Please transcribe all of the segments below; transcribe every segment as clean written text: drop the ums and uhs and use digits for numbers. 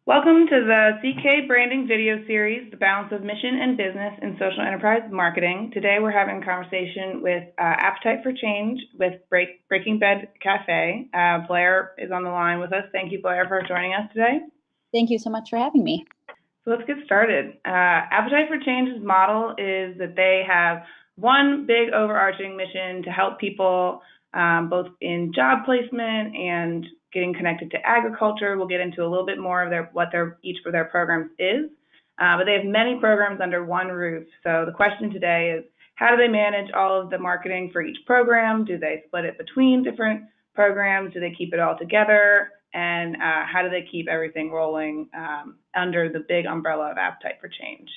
Welcome to the CK Branding video series, The Balance of Mission and Business in Social Enterprise Marketing. Today we're having a conversation with Appetite for Change with Breaking Bed Cafe. Blaire is on the line with us. Thank you, Blaire, for joining us today. Thank you so much for having me. So let's get started. Appetite for Change's model is that they have one big overarching mission to help people both in job placement and getting connected to agriculture. We'll get into a little bit more of what each of their programs is, but they have many programs under one roof. So the question today is, how do they manage all of the marketing for each program? Do they split it between different programs? Do they keep it all together? And how do they keep everything rolling under the big umbrella of Appetite for Change?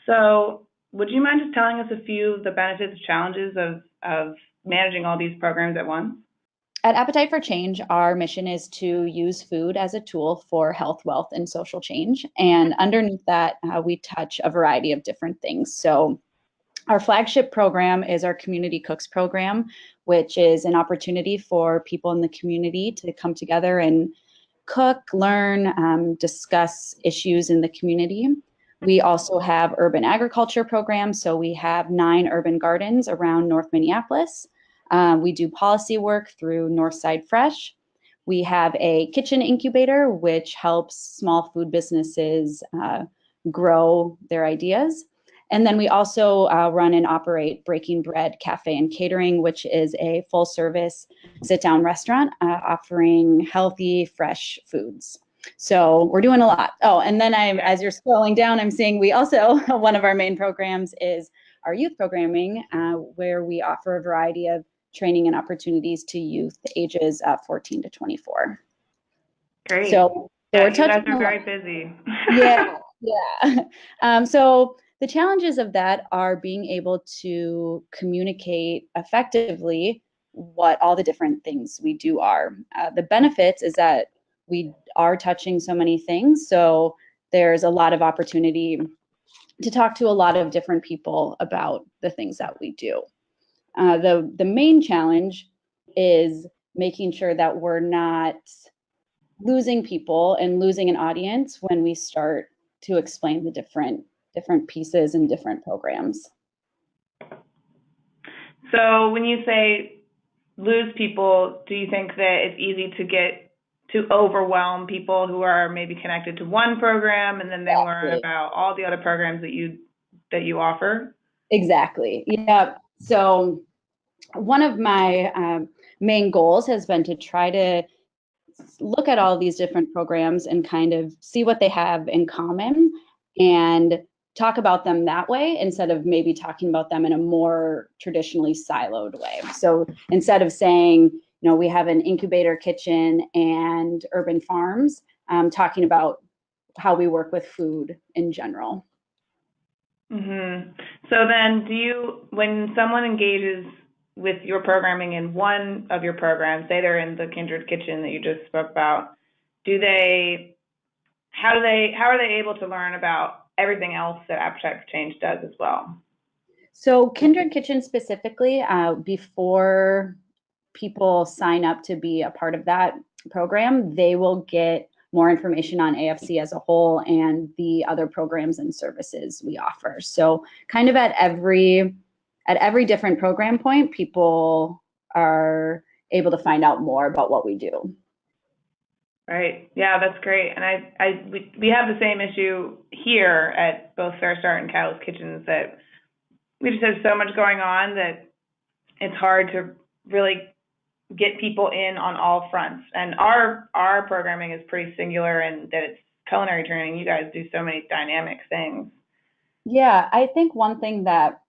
So would you mind just telling us a few of the benefits, challenges of managing all these programs at once? At Appetite for Change, our mission is to use food as a tool for health, wealth, and social change. And underneath that, we touch a variety of different things. So our flagship program is our Community Cooks program, which is an opportunity for people in the community to come together and cook, learn, discuss issues in the community. We also have urban agriculture programs. So we have 9 urban gardens around North Minneapolis. We do policy work through Northside Fresh. We have a kitchen incubator, which helps small food businesses grow their ideas. And then we also run and operate Breaking Bread Cafe and Catering, which is a full-service sit-down restaurant offering healthy, fresh foods. So we're doing a lot. Oh, and then as you're scrolling down, I'm seeing we also, one of our main programs is our youth programming, where we offer a variety of training and opportunities to youth ages 14 to 24. Great. So you guys are very busy. Yeah. So the challenges of that are being able to communicate effectively what all the different things we do are. The benefits is that we are touching so many things. So there's a lot of opportunity to talk to a lot of different people about the things that we do. The main challenge is making sure that we're not losing people and losing an audience when we start to explain the different pieces and different programs. So when you say lose people, do you think that it's easy to overwhelm people who are maybe connected to one program and then they learn about all the other programs that you offer? Exactly. Yeah. So one of my main goals has been to try to look at all these different programs and kind of see what they have in common and talk about them that way instead of maybe talking about them in a more traditionally siloed way. So instead of saying, we have an incubator kitchen and urban farms, talking about how we work with food in general. Mm-hmm. So then when someone engages with your programming in one of your programs, say they're in the Kindred Kitchen that you just spoke about, how are they able to learn about everything else that Appetite for Change does as well? So Kindred Kitchen specifically, before people sign up to be a part of that program, they will get more information on AFC as a whole and the other programs and services we offer. So kind of at every different program point, people are able to find out more about what we do. Right. Yeah, that's great. And we have the same issue here at both Fair Start and Catalyst Kitchens, that we just have so much going on that it's hard to really get people in on all fronts. And our programming is pretty singular in that it's culinary training. You guys do so many dynamic things. Yeah, I think one thing that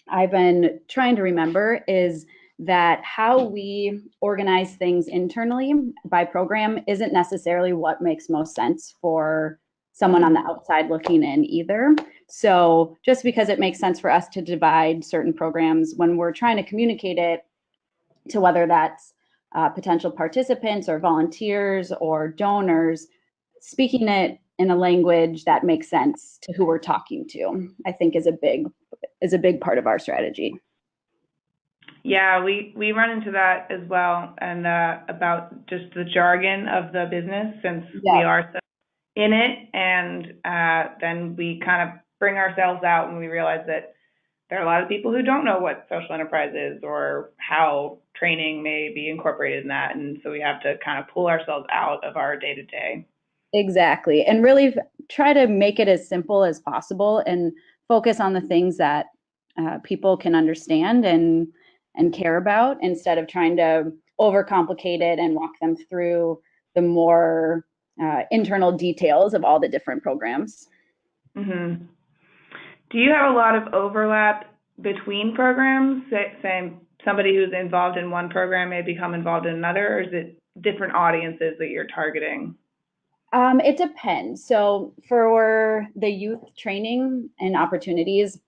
I've been trying to remember is that how we organize things internally by program isn't necessarily what makes most sense for someone on the outside looking in either. So just because it makes sense for us to divide certain programs, when we're trying to communicate it to whether that's potential participants or volunteers or donors, speaking it in a language that makes sense to who we're talking to, I think is a big part of our strategy. Yeah, we run into that as well, and about just the jargon of the business, since we are in it, and then we kind of bring ourselves out when we realize that there are a lot of people who don't know what social enterprise is or how training may be incorporated in that, and so we have to kind of pull ourselves out of our day to day. Exactly. And really try to make it as simple as possible and focus on the things that people can understand and care about instead of trying to overcomplicate it and walk them through the more internal details of all the different programs. Mm-hmm. Do you have a lot of overlap between programs? Say somebody who's involved in one program may become involved in another, or is it different audiences that you're targeting? It depends. So for the youth training and opportunities,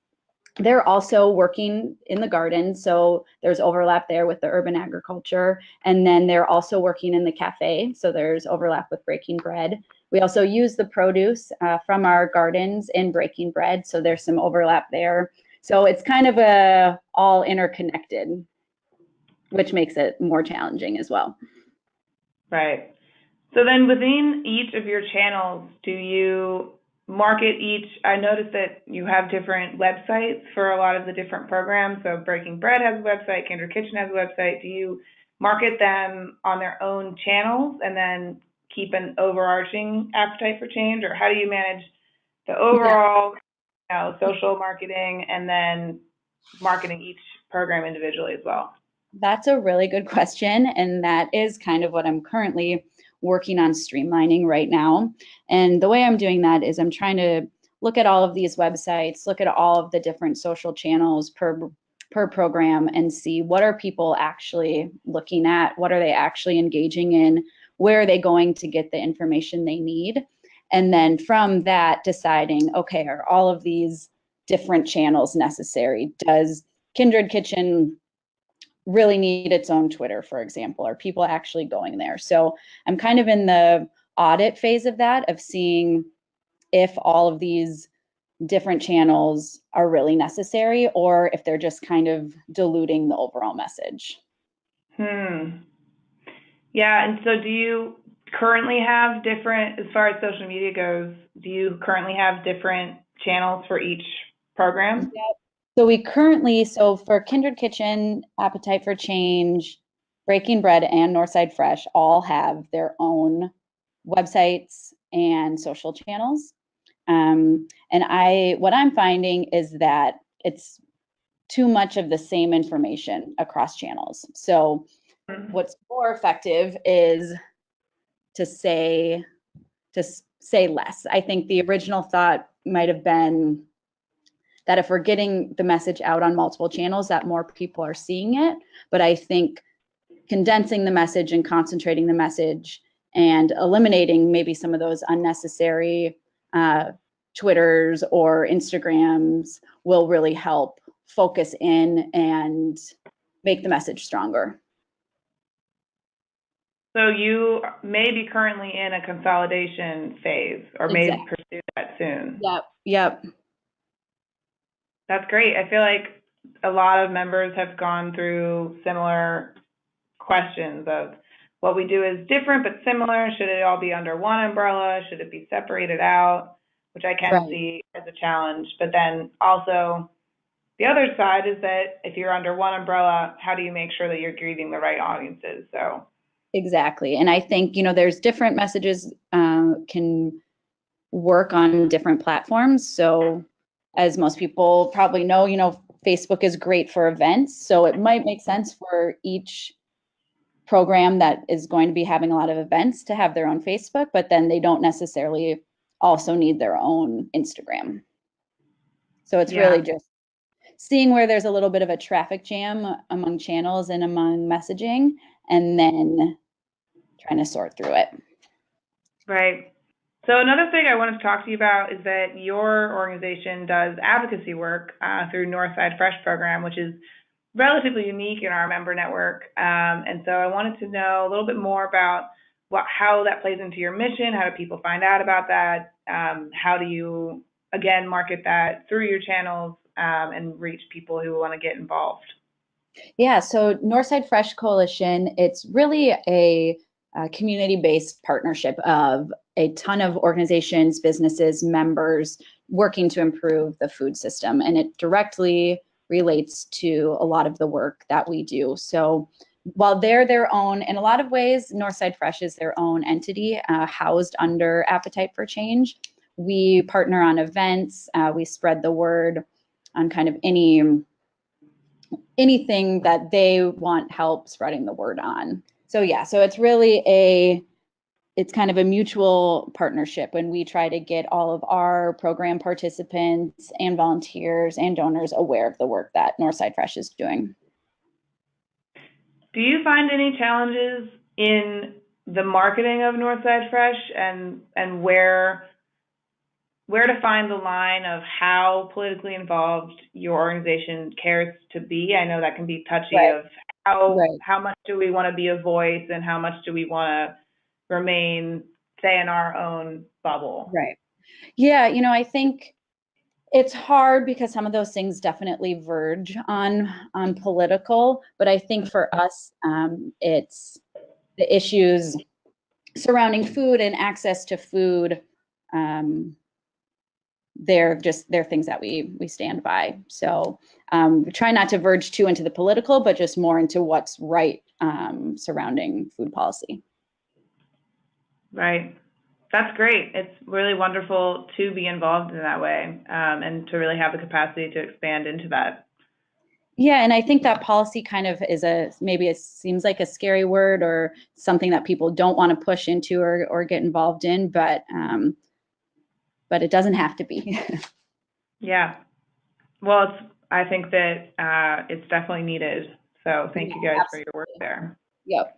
they're also working in the garden. So there's overlap there with the urban agriculture. And then they're also working in the cafe. So there's overlap with breaking bread. We also use the produce from our gardens in breaking bread. So there's some overlap there. So it's kind of all interconnected, which makes it more challenging as well. Right. So then within each of your channels, do you market each? I noticed that you have different websites for a lot of the different programs. So Breaking Bread has a website, Kindred Kitchen has a website. Do you market them on their own channels and then keep an overarching appetite for change? Or how do you manage the Yeah, overall, social marketing and then marketing each program individually as well? that's a really good question. And that is kind of what I'm currently working on streamlining right now. And the way I'm doing that is I'm trying to look at all of these websites, look at all of the different social channels per program and see what are people actually looking at, what are they actually engaging in, where are they going to get the information they need. And then from that deciding, okay, are all of these different channels necessary? Does Kindred Kitchen really need its own Twitter, for example? Are people actually going there? So I'm kind of in the audit phase of that, of seeing if all of these different channels are really necessary or if they're just kind of diluting the overall message. Hmm. Yeah, and so do you currently have different, as far as social media goes, do you currently have different channels for each program? So we currently, so for Kindred Kitchen, Appetite for Change, Breaking Bread, and Northside Fresh all have their own websites and social channels. And what I'm finding is that it's too much of the same information across channels. So what's more effective is to say to say less. I think the original thought might have been that if we're getting the message out on multiple channels, that more people are seeing it. But I think condensing the message and concentrating the message and eliminating maybe some of those unnecessary Twitters or Instagrams will really help focus in and make the message stronger. So you may be currently in a consolidation phase or may Exactly. pursue that soon. Yep. Yep. That's great. I feel like a lot of members have gone through similar questions of what we do is different but similar. Should it all be under one umbrella? Should it be separated out? Which I can Right. see as a challenge. But then also the other side is that if you're under one umbrella, how do you make sure that you're greeting the right audiences? So Exactly. And I think, there's different messages can work on different platforms. So as most people probably know, Facebook is great for events. So it might make sense for each program that is going to be having a lot of events to have their own Facebook, but then they don't necessarily also need their own Instagram. So it's yeah, really just seeing where there's a little bit of a traffic jam among channels and among messaging, and then trying to sort through it. right. So another thing I wanted to talk to you about is that your organization does advocacy work through Northside Fresh program, which is relatively unique in our member network. And so I wanted to know a little bit more about how that plays into your mission. How do people find out about that? How do you, again, market that through your channels and reach people who want to get involved? Yeah, so Northside Fresh Coalition, it's really a community-based partnership of a ton of organizations, businesses, members working to improve the food system. And it directly relates to a lot of the work that we do. So while they're their own, in a lot of ways, Northside Fresh is their own entity housed under Appetite for Change. We partner on events. We spread the word on kind of anything that they want help spreading the word on. So yeah, so it's really it's kind of a mutual partnership when we try to get all of our program participants and volunteers and donors aware of the work that Northside Fresh is doing. Do you find any challenges in the marketing of Northside Fresh and where to find the line of how politically involved your organization cares to be? I know that can be touchy Right. of how much do we want to be a voice and how much do we want to remain, say, in our own bubble. Right. Yeah, I think it's hard because some of those things definitely verge on political, but I think for us, it's the issues surrounding food and access to food. They're things that we stand by. So we try not to verge too into the political, but just more into what's right surrounding food policy. Right. That's great. It's really wonderful to be involved in that way and to really have the capacity to expand into that. Yeah, and I think that policy kind of is maybe it seems like a scary word or something that people don't want to push into or get involved in, but it doesn't have to be. Yeah. Well, I think that it's definitely needed. So thank you guys for your work there. Yep.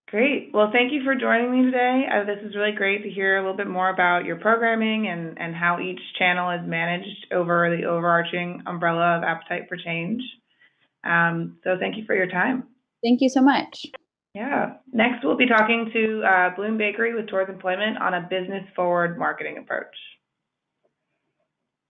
Great. Well, thank you for joining me today. This is really great to hear a little bit more about your programming and how each channel is managed over the overarching umbrella of Appetite for Change. So thank you for your time. Thank you so much. Yeah. Next, we'll be talking to Bloom Bakery with Towards Employment on a business-forward marketing approach.